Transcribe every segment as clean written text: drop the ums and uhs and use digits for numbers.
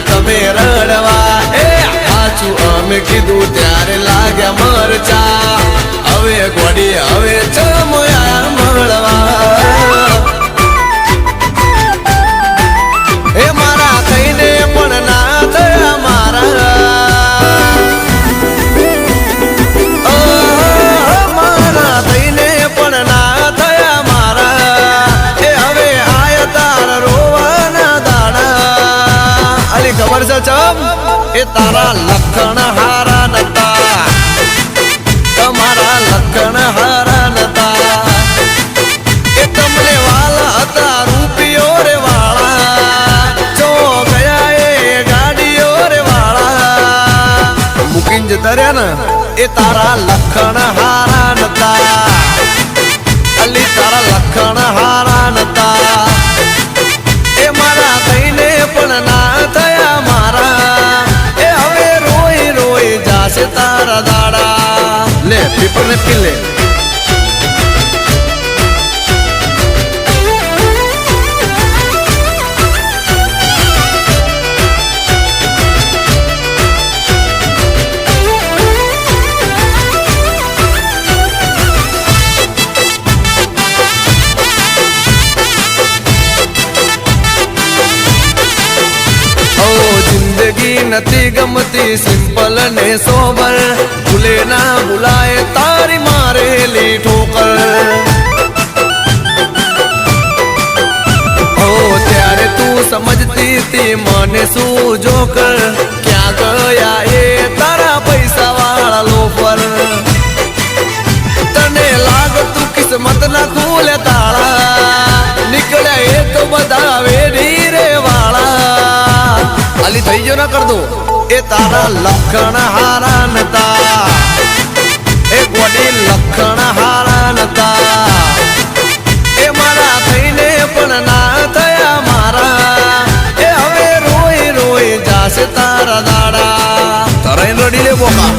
તમે રડવા એ પાછું અમે કીધું ત્યારે લાગ્યા મરચા હવે ગોડી હવે ચમયા મળવા એ મારા કઈને પણ ના થયા મારા મારા કઈને પણ ના થયા મારા એ હવે આય તાર રોવાના દાડા અલી ખબર છે ચમ એ તારા લખણ હારા નતા તમારા લખણ હારા નતા એ તમને વાલા હતા રૂપિયો રે વાળા જો ગયા એ ગાડીઓ રે વાળા મૂકીને જતા રહ્યા ને એ તારા લખણ હારા નતા અલી તારા લખણ હારા નતા એ મારા કઈને પણ ના થયા મારા એ હવે રોઈ રોઈ જાશે તારા દાડા લે પીપર ને પી લે નથી ગમતી સિમ્પલ ને સોબર ભૂલે ના ભૂલાય તારી મારેલી ઠોકર ઓ ત્યારે તું સમજતી તી મને શું જોકર ક્યાં ગયા એ તારા પૈસા વાળા લોફર તને લાગતું કિસ્મત ના ખુલે તાળા નીકળ્યા એ તો બધા વેડી રે વાળા અલી થઈ ગયો ના કર દો એ તારા લખણ હારા નતા એ ગોડી લખણ હારા નતા એ મારા થઈને પણ ના થયા મારા એ હવે રોઈ રોઈ જાશે તારા દાડા તારા રડી લે બોકા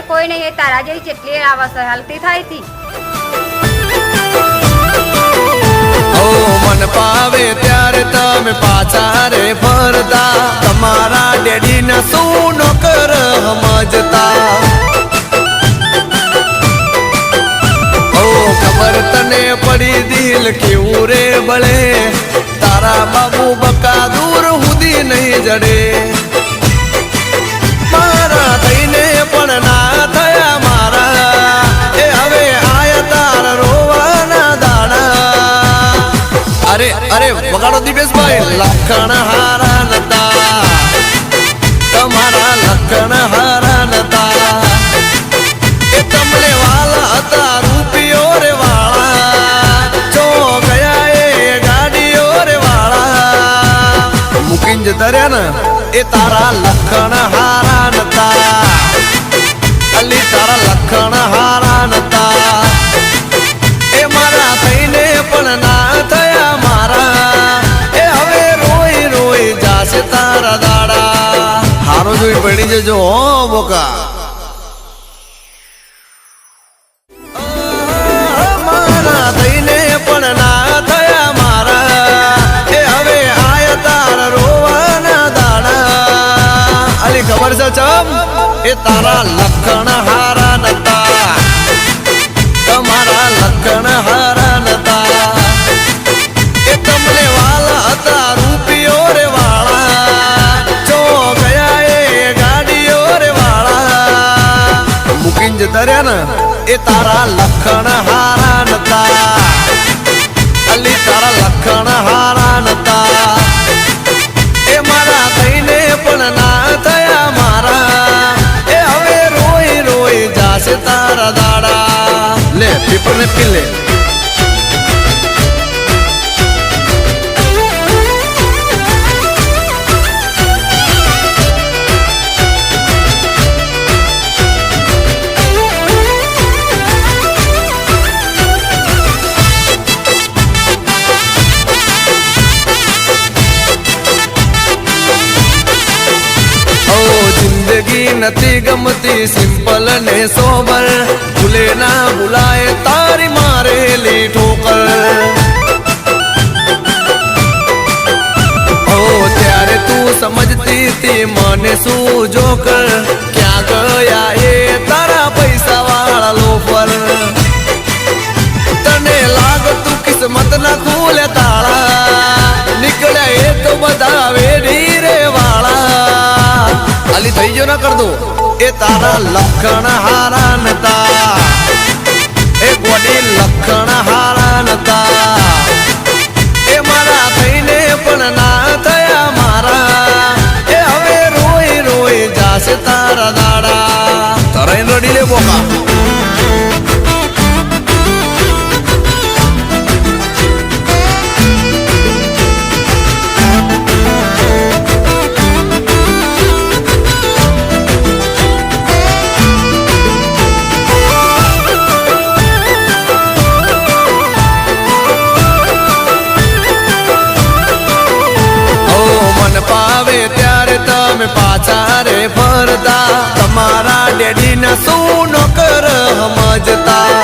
કોઈ નહીં તારા જેવી જેટલી આવશે હાલતી થાય થી ઓ મન પાવે ત્યારે તમે પાછા રે ફરતા તમારા ડેડી ને શું નોકર સમજતા ઓ ખબર તને પડી દિલ કેવું રે બળે તારા બાબુ બકા દૂર હુદી નહીં જડે મારા થઈને પણ ના થયા મારા એ હવે આય તાર રોવાના દાડા અરે અરે વગાડો દિવેશભાઈ લખણ હારા નતા તમારા લખણ હારા નતા એ તમને વાલા હતા રૂપિયો રે વાળા જો ગયા એ ગાડીઓ રે વાળા મૂકીને જતા રહ્યા ને એ તારા લખણ હારા નતા અલી તારા લખણ હારા નતા એ મારા થઈને પણ ના થયા મારા એ હવે રોઈ રોઈ જાશે તારા દાડા હારો જોઈ પડી જજો હો બોકા મારા થઈને પણ ના થયા મારા એ હવે આય તારા રોવાના દાડા અલી ખબર છે ચમ એ તારા લખણ હારા નતા તમારા લખણ હારા નતા એ તમને વાલા હતા રૂપિયો રે વાળા જો ગયા એ ગાડીઓ રે વાળા મૂકીને જતા રહ્યા ને એ તારા લખણ હારા નતા અલી તારા લખણ હારા નતા એ મારા થઈને પણ ના થયા મારા એ હવે રોઈ રોઈ જાશે તારા દાડા લે પીપર ને પી લે નથી ગમતી સિમ્પલ ને સોબર ભૂલે ના ભૂલાય તારી મારેલી ઠોકર ઓ ત્યારે તું સમજતી હતી મને શું જોકર ક્યાં ગયા એ તારા પૈસા વાળા લોફર તને લાગતું કિસ્મત ના ખુલે તાળા નીકળ્યા એ તો બધા વેડી રે વાળા અલી થઈ ગયો ના કર દો એ તારા લખણ હારા નતા એ ગોડી લખણ હારા નતા એ મારા થઈને પણ ના થયા મારા એ હવે રોઈ રોઈ જાશે તારા દાડા તરાઈ રડી લે બોકા પાવે ત્યારે તમે પાછા રે ફરતા તમારા ડેડી ના શું નોકર સમજતા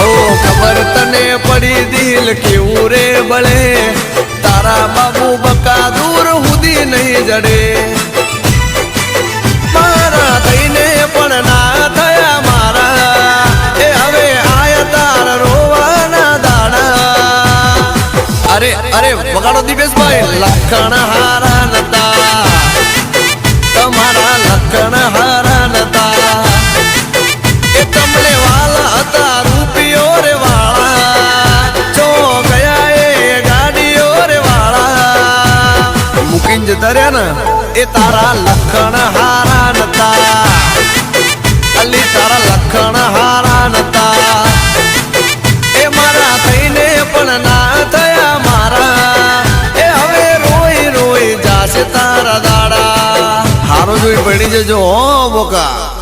ઓ ખબર તને પડી દિલ કેવું રે બળે તારા બાબુ બકા દૂર હુદી નહીં જડે મારા થઈને પણ ના થયા મારા એ હવે આયા તારા રોવાના દાડા અરે અરે વગાડો દિવેશભાઈ લખણ હારા નતા તમારા લખણ હારા નતા એ તમને વાલા હતા રૂપિયો રે વાળા જો ગયા એ ગાડીઓ રે વાળા મૂકીને જતા રહ્યા ને એ તારા લખણ હારા નતા અલી તારા લખણ હારા નતા એ મારા થઈને પણ ના થયા મારા એ હવે રોઈ રોઈ જાશે તારા દાડા હારો જોઈ પડી જજો હો બોકા